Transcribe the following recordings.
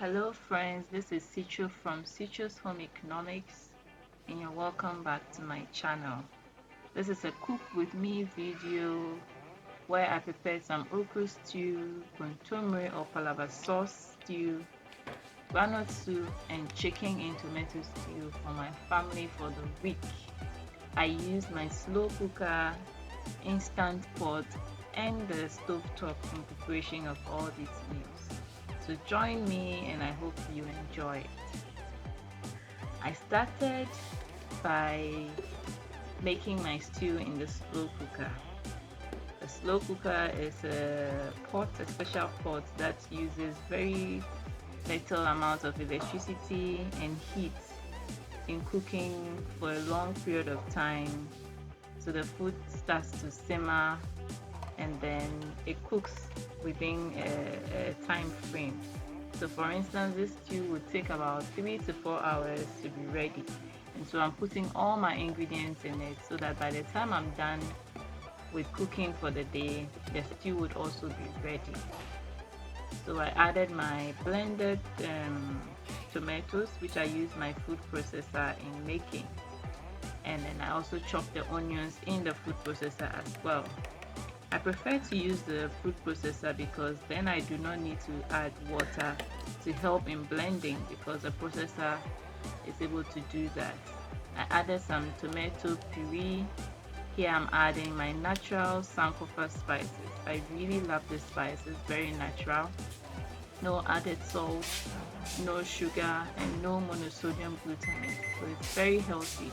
Hello friends, this is Sicho from Sicho's Home Economics and you're welcome back to my channel. This is a cook with me video where I prepared some okro stew, kontomire or palava sauce stew, groundnut soup and chicken in tomato stew for my family for the week. I used my slow cooker, instant pot and the stovetop in preparation of all these meals. So join me and I hope you enjoy it. I started by making my stew in the slow cooker. The slow cooker is a special pot that uses very little amount of electricity and heat in cooking for a long period of time, so the food starts to simmer and then it cooks within a time frame. So for instance, this stew would take about 3 to 4 hours to be ready, and so I'm putting all my ingredients in it so that by the time I'm done with cooking for the day, the stew would also be ready. So I added my blended tomatoes, which I use my food processor in making, and then I also chopped the onions in the food processor as well. I prefer to use the food processor because then I do not need to add water to help in blending, because the processor is able to do that. I added some tomato puree. Here I'm adding my natural sankofa spices. I really love this spice, it's very natural. No added salt, no sugar and no monosodium glutamate, so it's very healthy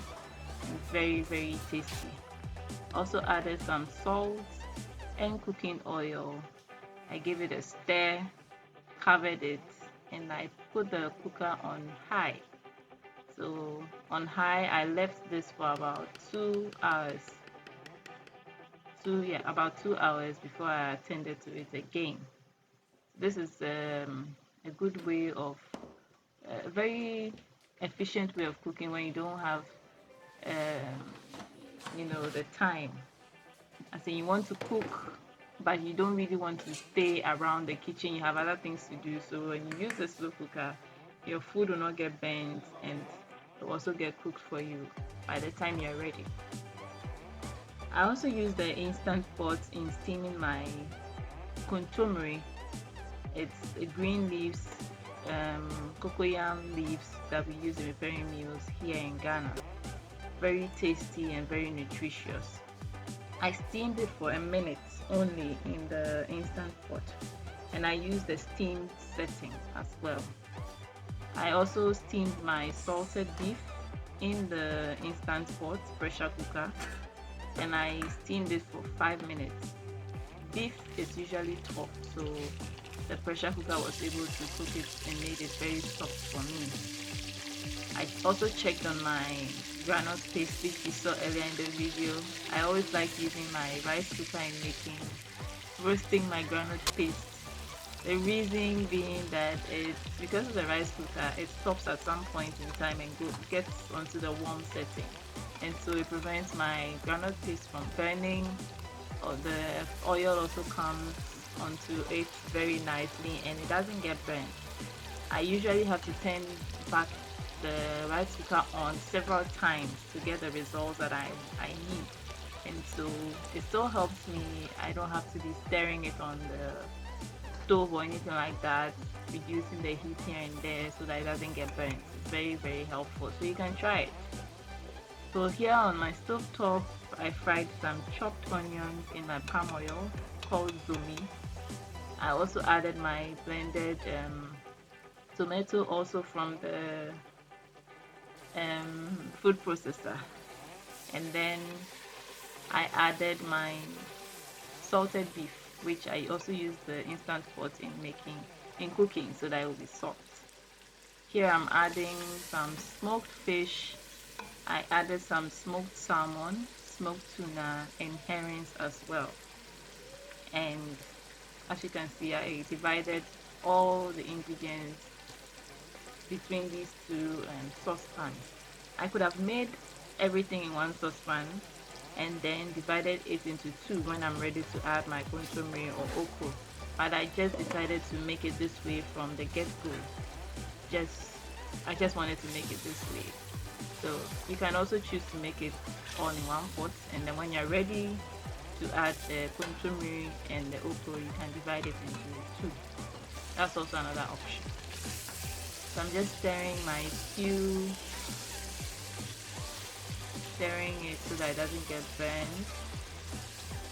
and very tasty. Also added some salt and cooking oil. I gave it a stir, covered it, and I put the cooker on high. So on high I left this for about 2 hours. About 2 hours before I attended to it again. This is a good way of a very efficient way of cooking when you don't have the time. I say you want to cook but you don't really want to stay around the kitchen, you have other things to do. So when you use a slow cooker, your food will not get burnt and it will also get cooked for you by the time you're ready. I also use the instant pot in steaming my kontomire. It's green leaves, cocoyam leaves that we use in preparing meals here in Ghana. Very tasty and very nutritious. I steamed it for a minute only in the instant pot, and I used the steam setting as well. I also steamed my salted beef in the instant pot pressure cooker, and I steamed it for 5 minutes. Beef is usually tough, so the pressure cooker was able to cook it and made it very soft for me. I also checked on my groundnut paste, which you saw earlier in the video. I always like using my rice cooker in roasting my groundnut paste. The reason being that it's because of the rice cooker, it stops at some point in time and gets onto the warm setting, and so it prevents my groundnut paste from burning, or the oil also comes onto it very nicely and it doesn't get burnt. I usually have to turn back the rice cooker on several times to get the results that I need, and so it still helps me. I don't have to be stirring it on the stove or anything like that, reducing the heat here and there so that it doesn't get burnt. It's very helpful, so you can try it. So here on my stove top, I fried some chopped onions in my palm oil called zumi. I also added my blended tomato also from the food processor, and then I added my salted beef, which I also use the instant pot in cooking so that it will be soft. Here I'm adding some smoked fish. I added some smoked salmon, smoked tuna and herrings as well, and as you can see, I divided all the ingredients between these two saucepans. I could have made everything in one saucepan and then divided it into two when I'm ready to add my kontomire or okro, but I just decided to make it this way from the get-go I just wanted to make it this way. So you can also choose to make it all in one pot, and then when you're ready to add the kontomire and the okro, you can divide it into two. That's also another option. So I'm just stirring my stew, stirring it so that it doesn't get burned.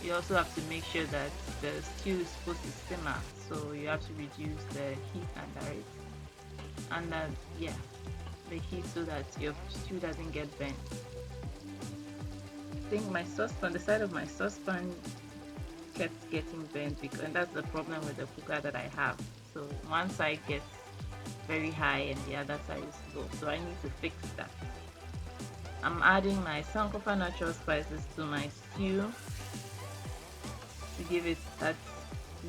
You also have to make sure that the stew is supposed to simmer, so you have to reduce the heat under it, and yeah, the heat, so that your stew doesn't get burnt. I think my saucepan, the side of my saucepan kept getting burnt, because, and that's the problem with the cooker that I have. So one side gets very high and the other side is low, so I need to fix that. I'm adding my sankofa natural spices to my stew to give it that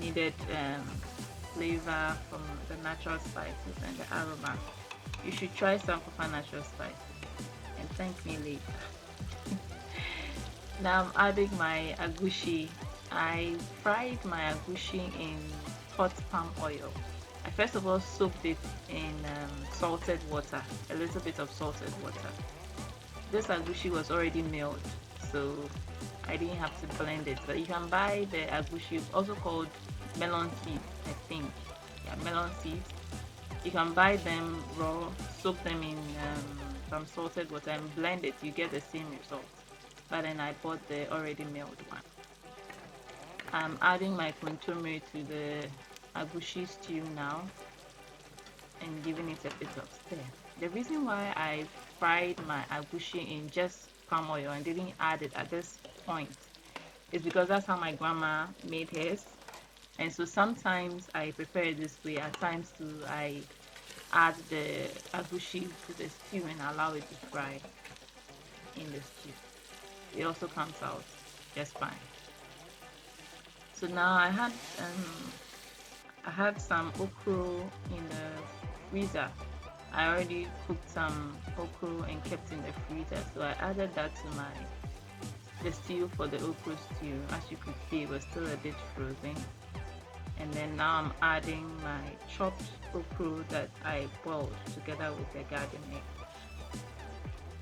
needed flavor from the natural spices and the aroma. You should try sankofa natural spices and thank me later. Now I'm adding my agushi. I fried my agushi in hot palm oil. I first of all soaked it in salted water, a little bit of salted water. This agushi was already milled, so I didn't have to blend it. But you can buy the agushi, also called melon seeds, I think. Yeah, melon seeds. You can buy them raw, soak them in some salted water and blend it. You get the same result. But then I bought the already milled one. I'm adding my kontomire to the agushi stew now and giving it a bit of stir. The reason why I fried my agushi in just palm oil and didn't add it at this point is because that's how my grandma made hers, and so sometimes I prepare it this way. At times too, I add the agushi to the stew and allow it to fry in the stew. It also comes out just fine. So now I had some okro in the freezer. I already cooked some okro and kept in the freezer, so I added that to the stew for the okro stew. As you could see, it was still a bit frozen. And then now I'm adding my chopped okro that I boiled together with the garden egg.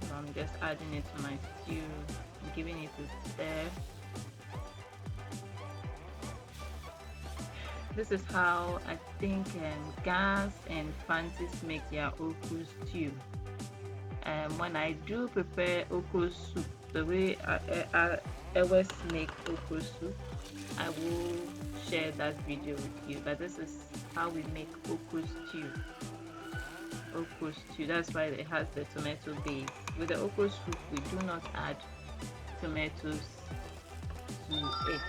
So I'm just adding it to my stew and giving it a stir. This is how I think Ghans and Fancies make their okro stew. When I do prepare okro soup, the way I always make okro soup, I will share that video with you. But this is how we make okro stew. Okro stew, that's why it has the tomato base. With the okro soup, we do not add tomatoes to it.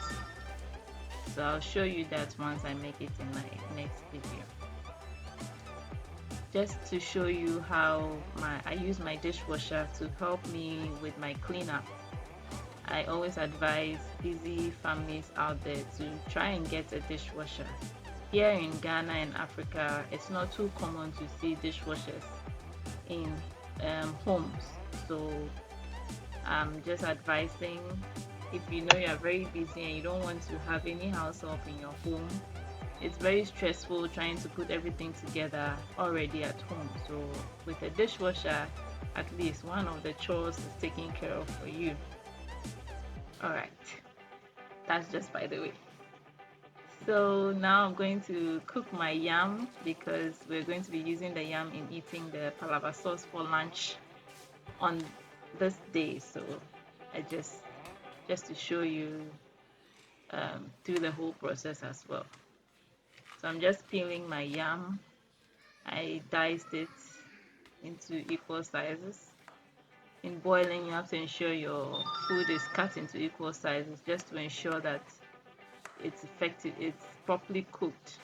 So I'll show you that once I make it in my next video. Just to show you how I use my dishwasher to help me with my cleanup. I always advise busy families out there to try and get a dishwasher. Here in Ghana and Africa, it's not too common to see dishwashers in homes. So I'm just advising, if you know you're very busy and you don't want to have any house help in your home, it's very stressful trying to put everything together already at home. So with a dishwasher, at least one of the chores is taken care of for you. Alright, that's just by the way. So now I'm going to cook my yam, because we're going to be using the yam in eating the palava sauce for lunch on this day. So I just to show you through the whole process as well. So I'm just peeling my yam. I diced it into equal sizes. In boiling, you have to ensure your food is cut into equal sizes, just to ensure that it's effective, it's properly cooked,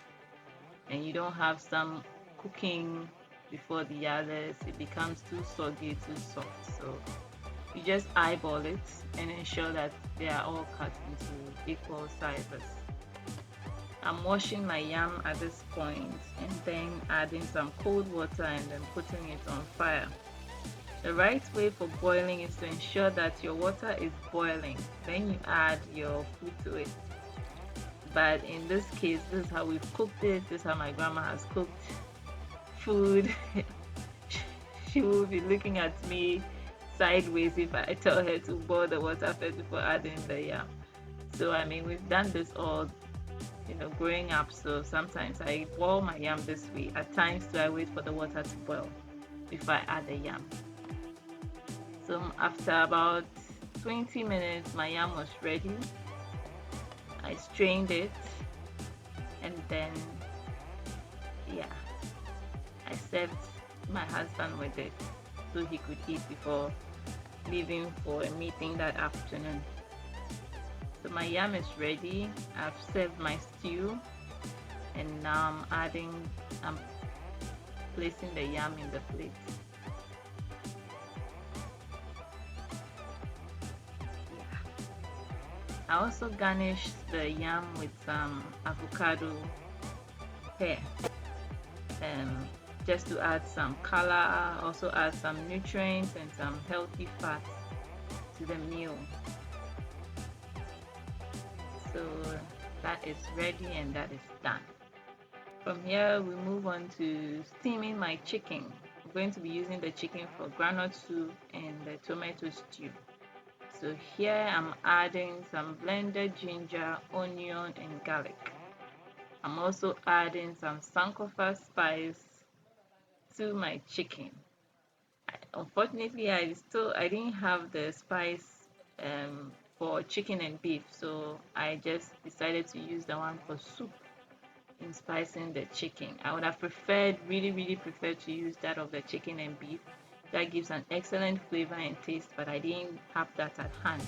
and you don't have some cooking before the others. It becomes too soggy, too soft. So you just eyeball it and ensure that they are all cut into equal sizes. I'm washing my yam at this point and then adding some cold water and then putting it on fire. The right way for boiling is to ensure that your water is boiling, then you add your food to it. But in this case, this is how we've cooked it. This is how my grandma has cooked food, she will be looking at me sideways if I tell her to boil the water first before adding the yam. So I mean, we've done this all, growing up. So sometimes I boil my yam this way. At times, I wait for the water to boil before I add the yam. So after about 20 minutes, my yam was ready. I strained it, and then yeah, I served my husband with it so he could eat before leaving for a meeting that afternoon. So my yam is ready. I've served my stew, and now I'm placing the yam in the plate. Yeah. I also garnished the yam with some avocado pear, just to add some color, also add some nutrients and some healthy fats to the meal. So that is ready and that is done. From here we move on to steaming my chicken. I'm going to be using the chicken for groundnut soup and the tomato stew. So here I'm adding some blended ginger, onion and garlic. I'm also adding some sankofa spice to my chicken. Unfortunately, I didn't have the spice for chicken and beef, so I just decided to use the one for soup in spicing the chicken. I would have really preferred to use that of the chicken and beef. That gives an excellent flavor and taste, but I didn't have that at hand,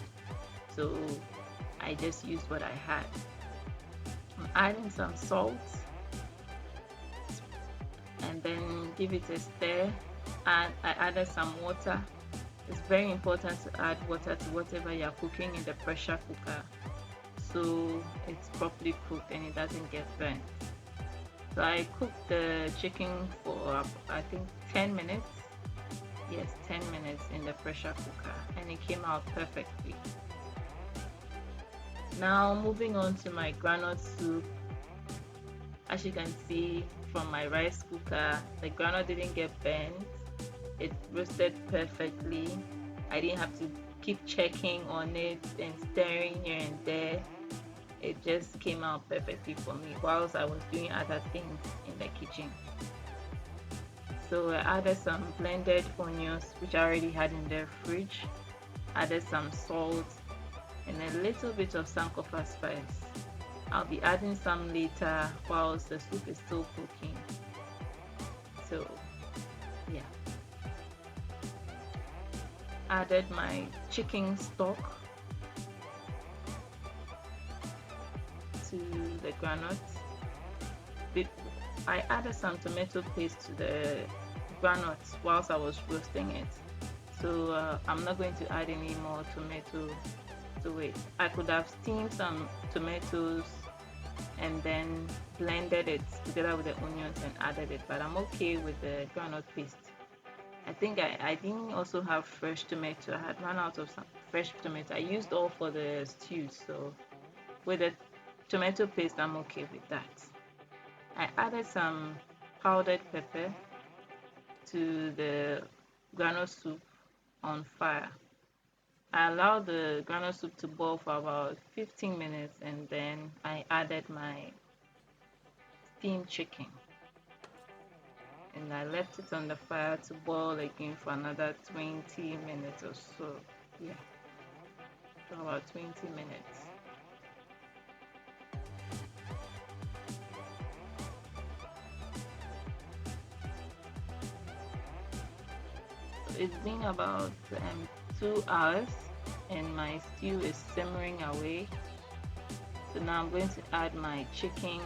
so I just used what I had. I'm adding some salt and then give it a stir, and I added some water. It's very important to add water to whatever you're cooking in the pressure cooker so it's properly cooked and it doesn't get burnt. So I cooked the chicken for I think 10 minutes. Yes, 10 minutes in the pressure cooker, and it came out perfectly. Now moving on to my groundnut soup. As you can see from my rice cooker, the groundnut didn't get burnt. It roasted perfectly. I didn't have to keep checking on it and stirring here and there. It just came out perfectly for me whilst I was doing other things in the kitchen. So I added some blended onions, which I already had in the fridge, added some salt and a little bit of sankofa spice. I'll be adding some later whilst the soup is still cooking. So yeah, added my chicken stock to the groundnut. I added some tomato paste to the groundnut whilst I was roasting it, so I'm not going to add any more tomato to it. I could have steamed some tomatoes and then blended it together with the onions and added it, but I'm okay with the groundnut paste. I think I didn't also have fresh tomato. I had run out of some fresh tomato. I used all for the stew, so with the tomato paste I'm okay with that. I added some powdered pepper to the groundnut soup on fire. I allowed the groundnut soup to boil for about 15 minutes and then I added my steamed chicken and I left it on the fire to boil again for another 20 minutes or so. Yeah, for about 20 minutes. It's been about 2 hours and my stew is simmering away. So now I'm going to add my chicken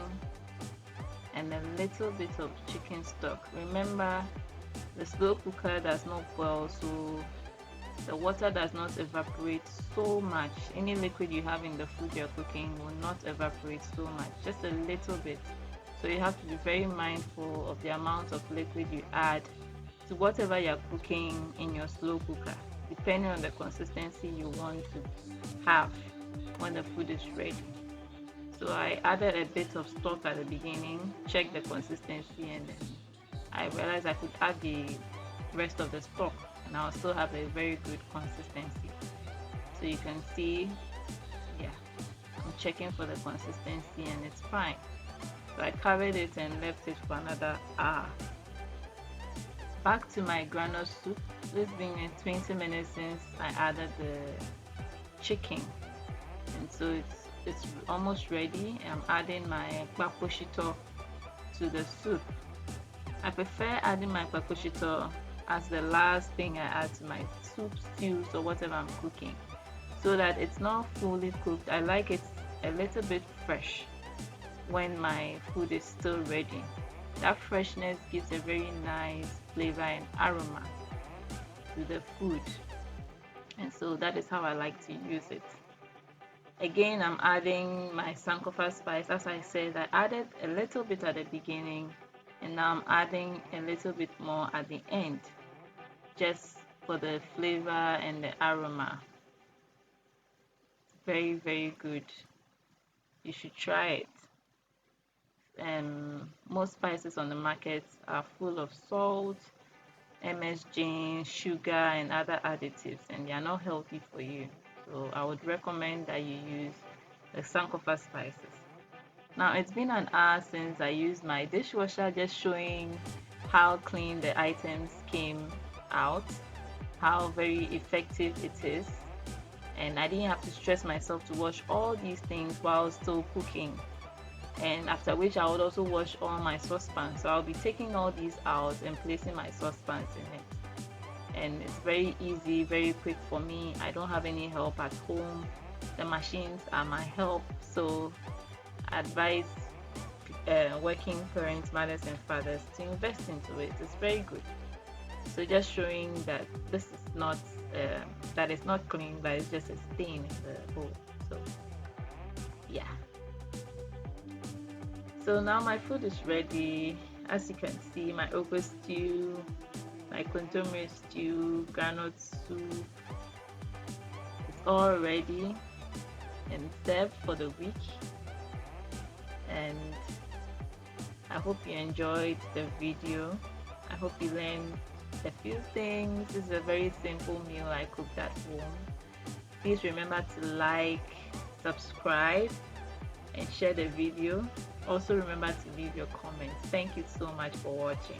and a little bit of chicken stock. Remember, the slow cooker does not boil, so the water does not evaporate so much. Any liquid you have in the food you're cooking will not evaporate so much, just a little bit. So you have to be very mindful of the amount of liquid you add to whatever you're cooking in your slow cooker, depending on the consistency you want to have when the food is ready. So I added a bit of stock at the beginning, check the consistency, and then I realized I could add the rest of the stock and I'll still have a very good consistency. So you can see, yeah, I'm checking for the consistency and it's fine. So I covered it and left it for another hour. Back to my groundnut soup. It's been 20 minutes since I added the chicken, and so it's almost ready. I'm adding my kpakoshito to the soup. I prefer adding my kpakoshito as the last thing I add to my soup, stews, or whatever I'm cooking, so that it's not fully cooked. I like it a little bit fresh when my food is still ready. That freshness gives a very nice flavor and aroma to the food, and so that is how I like to use it. Again, I'm adding my sankofa spice. As I said, I added a little bit at the beginning and now I'm adding a little bit more at the end, just for the flavor and the aroma. Very, very good. You should try it. Most spices on the market are full of salt, MSG, sugar, and other additives, and they are not healthy for you. So I would recommend that you use the sankofa spices. Now it's been an hour since I used my dishwasher, just showing how clean the items came out, how very effective it is, and I didn't have to stress myself to wash all these things while still cooking. And after which I would also wash all my saucepans. So I'll be taking all these out and placing my saucepans in it. And it's very easy, very quick for me. I don't have any help at home. The machines are my help. So I advise working parents, mothers and fathers to invest into it. It's very good. So just showing that this is not that it's not clean, but it's just a stain in the bowl. So yeah. So now my food is ready. As you can see, my okro stew, my kontomire stew, groundnut soup, it's all ready and served for the week. And I hope you enjoyed the video. I hope you learned a few things. This is a very simple meal I cooked at home. Please remember to like, subscribe, and share the video. Also remember to leave your comments. Thank you so much for watching.